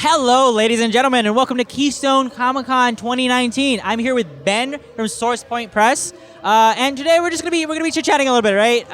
Hello, ladies and gentlemen, and welcome to Keystone Comic-Con 2019. I'm here with Ben from SourcePoint Press, and today we're gonna be chit-chatting a little bit, right?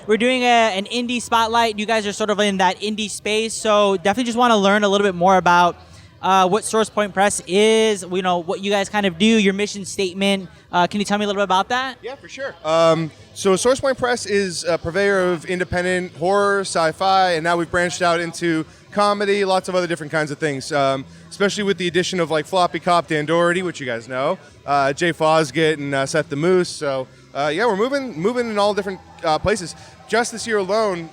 We're doing an indie spotlight. You guys are sort of in that indie space, so definitely just want to learn a little bit more about what SourcePoint Press is. You know what you guys kind of do, your mission statement. Can you tell me a little bit about that? Yeah, for sure. So SourcePoint Press is a purveyor of independent horror, sci-fi, and now we've branched out into comedy, lots of other different kinds of things, especially with the addition of like Floppy Cop, Dan Doherty, which you guys know, Jay Fosgett and Seth the Moose. So yeah, we're moving in all different places. Just this year alone,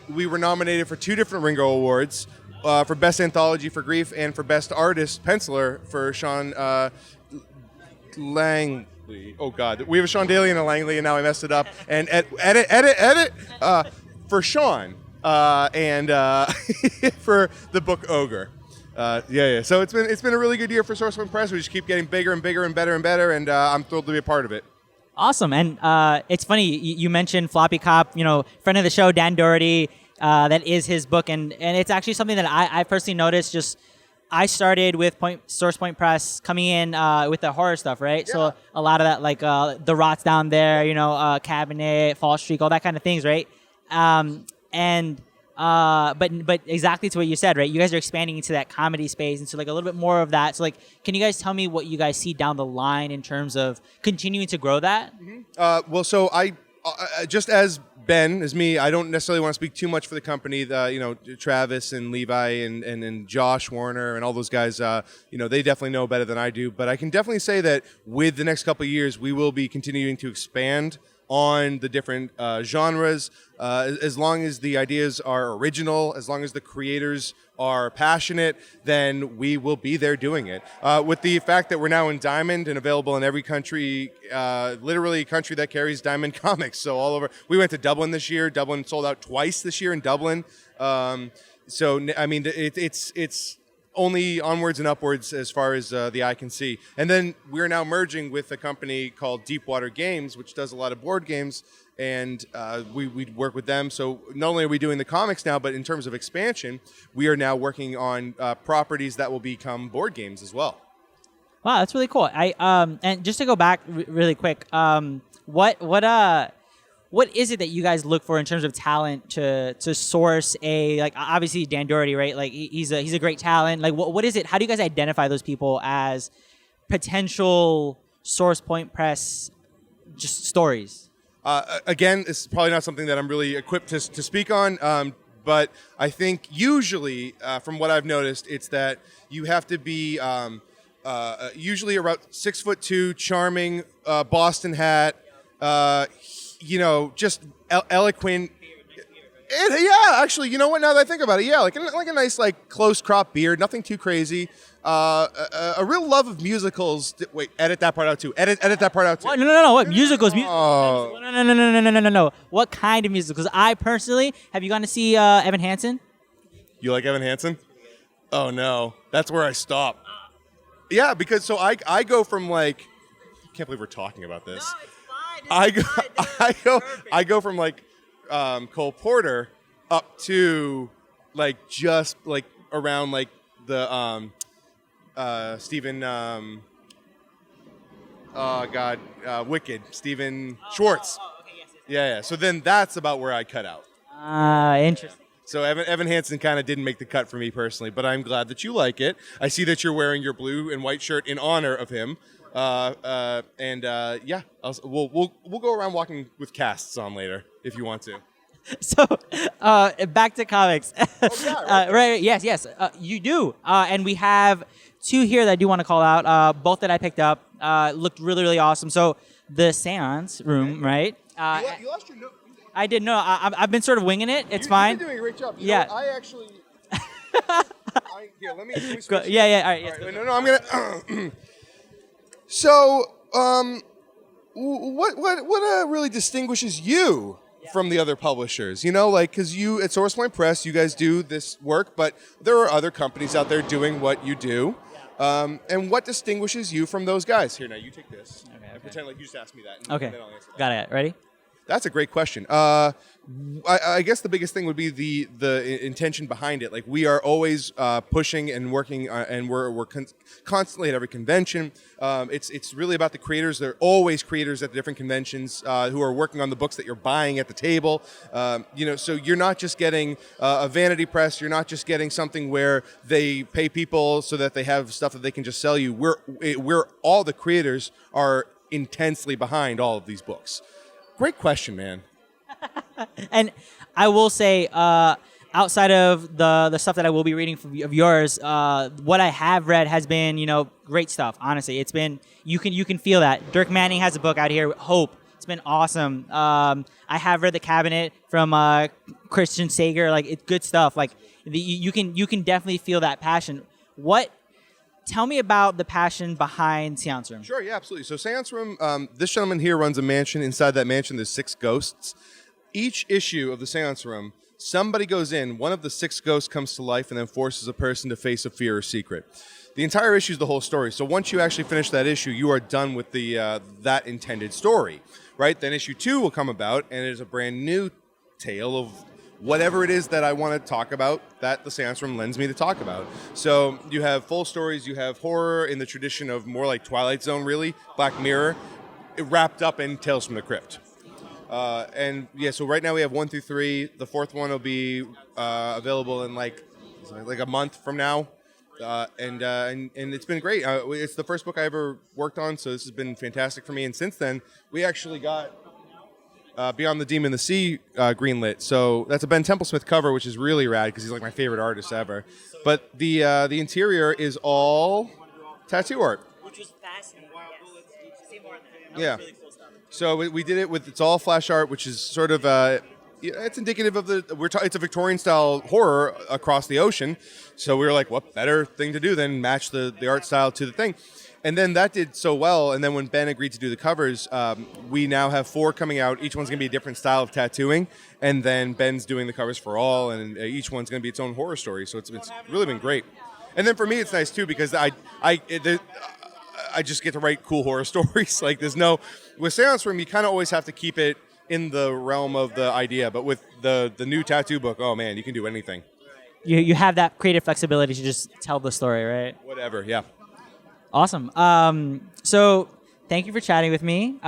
we were nominated for 2 different Ringo Awards, for Best Anthology for Grief and for Best Artist Penciler for Sean Langley. Oh God, we have a Sean Daly and a Langley, and now I messed it up. And edit for Sean. And for the book Ogre. Yeah. So it's been a really good year for SourcePoint Press. We just keep getting bigger and bigger and better and better, and I'm thrilled to be a part of it. Awesome. And it's funny, you mentioned Floppy Cop, friend of the show, Dan Doherty, that is his book, and it's actually something that I personally noticed. I started with SourcePoint Press coming in with the horror stuff, right? Yeah. So a lot of that, like The Rots Down There, Cabinet, Fall Streak, all that kind of things, right? But exactly to what you said, right? You guys are expanding into that comedy space, and so like a little bit more of that. So like, can you guys tell me what you guys see down the line in terms of continuing to grow that? Mm-hmm. Well, so I just as Ben, as me, I don't necessarily want to speak too much for the company. Travis and Levi and Josh Warner and all those guys, they definitely know better than I do. But I can definitely say that with the next couple of years, we will be continuing to expand on the different genres, as long as the ideas are original, as long as the creators are passionate, then we will be there doing it. With the fact that we're now in Diamond and available in every country, literally country that carries Diamond comics, so all over. We went to Dublin this year. Dublin sold out twice this year in Dublin. So I mean, it's only onwards and upwards as far as the eye can see. And then we're now merging with a company called Deepwater Games, which does a lot of board games, and we work with them. So not only are we doing the comics now, but in terms of expansion, we are now working on properties that will become board games as well. Wow, that's really cool. And just to go back really quick, what is it that you guys look for in terms of talent to source obviously Dan Doherty, right? Like he's a great talent. Like what is it? How do you guys identify those people as potential SourcePoint Press just stories? Again, it's probably not something that I'm really equipped to speak on. But I think usually, from what I've noticed, it's that you have to be usually around 6'2", charming, Boston hat. Just eloquent. Yeah, actually, you know what? Now that I think about it, yeah, like a nice, like close crop beard, nothing too crazy. A real love of musicals. Wait, edit that part out too. Edit that part out too. What? No. What musicals? Oh. No. What kind of musicals? I personally, have you gone to see Evan Hansen? You like Evan Hansen? Oh no, that's where I stop. Yeah, because so I go from like, I can't believe we're talking about this. No, it's fine. I go from like Cole Porter up to like just like around like the Stephen Wicked, Stephen Schwartz. Okay, yes. Yeah. So then that's about where I cut out. Interesting. So Evan Hansen kind of didn't make the cut for me personally, but I'm glad that you like it. I see that you're wearing your blue and white shirt in honor of him. Yeah, we'll go around walking with casts on later if you want to. So, back to comics. Oh, yeah, right. Yes. You do. And we have 2 here that I do want to call out. Both that I picked up looked really, really awesome. So, the Seance Room, right? You lost your note. I did. No, I've been sort of winging it. It's fine. You've been doing a great job. I actually... let me go, yeah. All right. Yes, all right. No, I'm going to... So, what really distinguishes you from the other publishers? Because you at SourcePoint Press, you guys do this work, but there are other companies out there doing what you do. And what distinguishes you from those guys? Here, now you take this. Okay. Pretend like you just asked me that. Okay. Got it. Ready? That's a great question. I guess the biggest thing would be the intention behind it. Like, we are always pushing and working, and we're constantly at every convention. It's really about the creators. There are always creators at the different conventions who are working on the books that you're buying at the table. So you're not just getting a vanity press. You're not just getting something where they pay people so that they have stuff that they can just sell you. We're all the creators are intensely behind all of these books. Great question, man. And I will say, outside of the stuff that I will be reading of yours, what I have read has been, great stuff. Honestly, it's been you can feel that. Dirk Manning has a book out here, Hope. It's been awesome. I have read The Cabinet from Christian Sager. Like, it's good stuff. Like, you can definitely feel that passion. Tell me about the passion behind Seance Room. Sure, yeah, absolutely. So Seance Room, this gentleman here runs a mansion. Inside that mansion, there's 6 ghosts. Each issue of the Seance Room, somebody goes in, one of the 6 ghosts comes to life and then forces a person to face a fear or secret. The entire issue is the whole story. So once you actually finish that issue, you are done with that intended story, right? Then issue 2 will come about, and it is a brand new tale of whatever it is that I want to talk about that the Seance Room lends me to talk about. So you have full stories, you have horror in the tradition of more like Twilight Zone, really, Black Mirror, wrapped up in Tales from the Crypt. So right now we have 1 through 3. The 4th one will be available in like a month from now. And it's been great. It's the first book I ever worked on, so this has been fantastic for me. And since then, we actually got Beyond the Demon the Sea greenlit. So that's a Ben Templesmith cover, which is really rad because he's like my favorite artist ever. But the interior is all tattoo art. Which was fascinating. Yes. Say more on that. Yeah. Was really cool stuff. So we did it with, it's all flash art, which is sort of it's indicative of it's a Victorian style horror across the ocean. So we were like, what better thing to do than match the art style to the thing? And then that did so well. And then when Ben agreed to do the covers, we now have 4 coming out. Each one's going to be a different style of tattooing. And then Ben's doing the covers for all. And each one's going to be its own horror story. So it's really been great. And then for me, it's nice, too, because I just get to write cool horror stories. Like, with Seance Room, you kind of always have to keep it in the realm of the idea. But with the new tattoo book, oh, man, you can do anything. You have that creative flexibility to just tell the story, right? Whatever, yeah. Awesome. So thank you for chatting with me.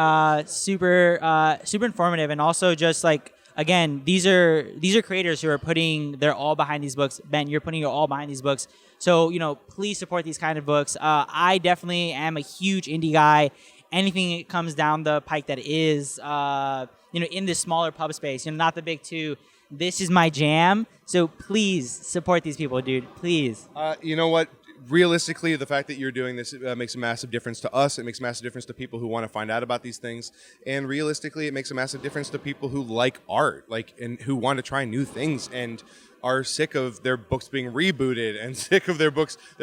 Super informative, and also just like, again, these are creators who are putting their all behind these books. Ben, you're putting your all behind these books. So please support these kind of books. I definitely am a huge indie guy. Anything that comes down the pike that is in this smaller pub space, not the big 2. This is my jam. So please support these people, dude. Please. You know what? Realistically, the fact that you're doing this makes a massive difference to us. It makes a massive difference to people who want to find out about these things. And realistically, it makes a massive difference to people who like art, and who want to try new things and are sick of their books being rebooted and sick of their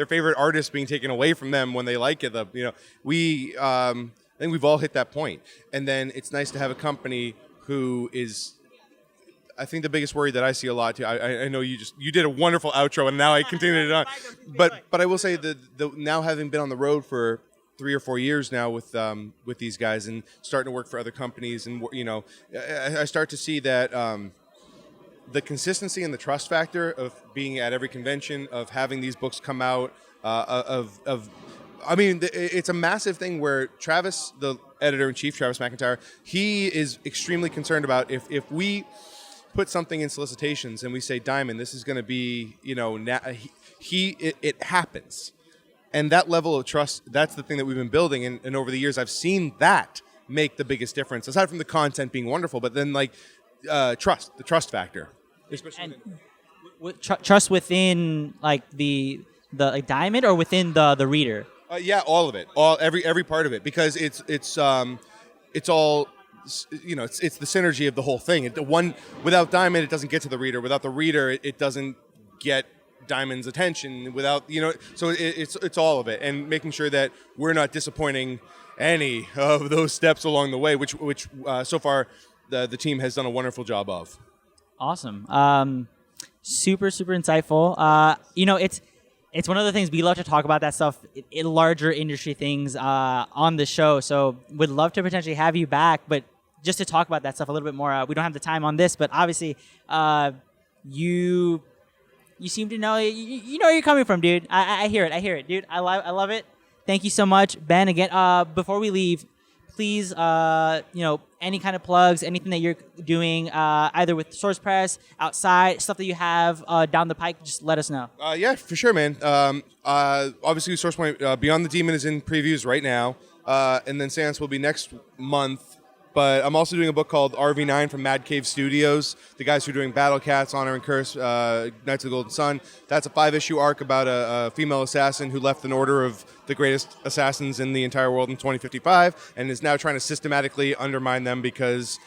favorite artists being taken away from them when they like it. I think we've all hit that point. And then it's nice to have a company who is, I think the biggest worry that I see a lot too. I know you did a wonderful outro, and now I continued it on. But I will say that now, having been on the road for 3 or 4 years now with these guys and starting to work for other companies, and I start to see that the consistency and the trust factor of being at every convention, of having these books come out, it's a massive thing where Travis, the editor-in-chief, Travis McIntyre, he is extremely concerned about if we put something in solicitations and we say, Diamond, this is going to be, it happens. And that level of trust, that's the thing that we've been building. And over the years, I've seen that make the biggest difference, aside from the content being wonderful, but then the trust factor. Especially trust within the Diamond, or within the reader? Yeah, all of it, every part of it, because it's all, it's the synergy of the whole thing. Without Diamond, it doesn't get to the reader. Without the reader, it doesn't get Diamond's attention. So it's all of it, and making sure that we're not disappointing any of those steps along the way, which so far the team has done a wonderful job of. Awesome. Super insightful. It's one of the things we love to talk about, that stuff in larger industry things on the show. So would love to potentially have you back, but just to talk about that stuff a little bit more. We don't have the time on this, but obviously, you seem to know you know where you're coming from, dude. I hear it, dude. I love it. Thank you so much, Ben. Again, before we leave, please, any kind of plugs, anything that you're doing, either with SourcePress, outside, stuff that you have down the pike, just let us know. Yeah, for sure, man. Obviously, SourcePoint Beyond the Demon is in previews right now, and then Seance will be next month. But I'm also doing a book called RV9 from Mad Cave Studios, the guys who are doing Battle Cats, Honor and Curse, Knights of the Golden Sun. That's a 5-issue arc about a female assassin who left an order of the greatest assassins in the entire world in 2055 and is now trying to systematically undermine them because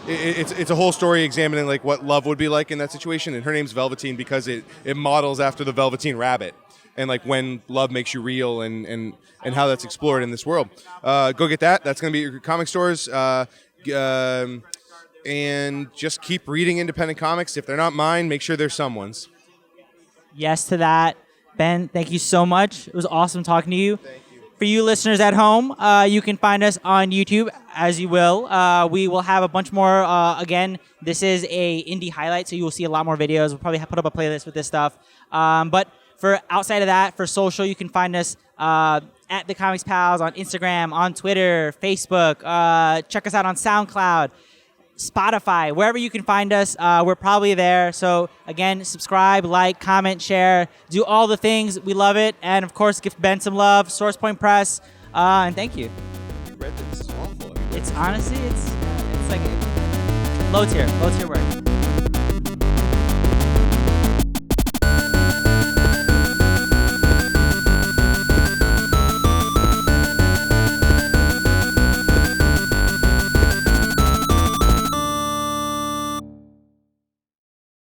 it's a whole story examining like what love would be like in that situation. And her name's Velveteen because it models after the Velveteen Rabbit and like when love makes you real and how that's explored in this world. Go get that. That's going to be at your comic stores. And just keep reading independent comics. If they're not mine, make sure they're someone's. Yes to that. Ben, thank you so much. It was awesome talking to you. Thank you. For you listeners at home, you can find us on YouTube, as you will. We will have a bunch more. Again, this is a indie highlight, so you will see a lot more videos. We'll probably put up a playlist with this stuff. But for outside of that, for social, you can find us at The Comics Pals on Instagram, on Twitter, Facebook. Check us out on SoundCloud, Spotify, wherever you can find us. We're probably there. So again, subscribe, like, comment, share, do all the things. We love it. And of course, give Ben some love, SourcePoint Press, and thank you. You read this? It's awful. It's honestly, it's like low tier work.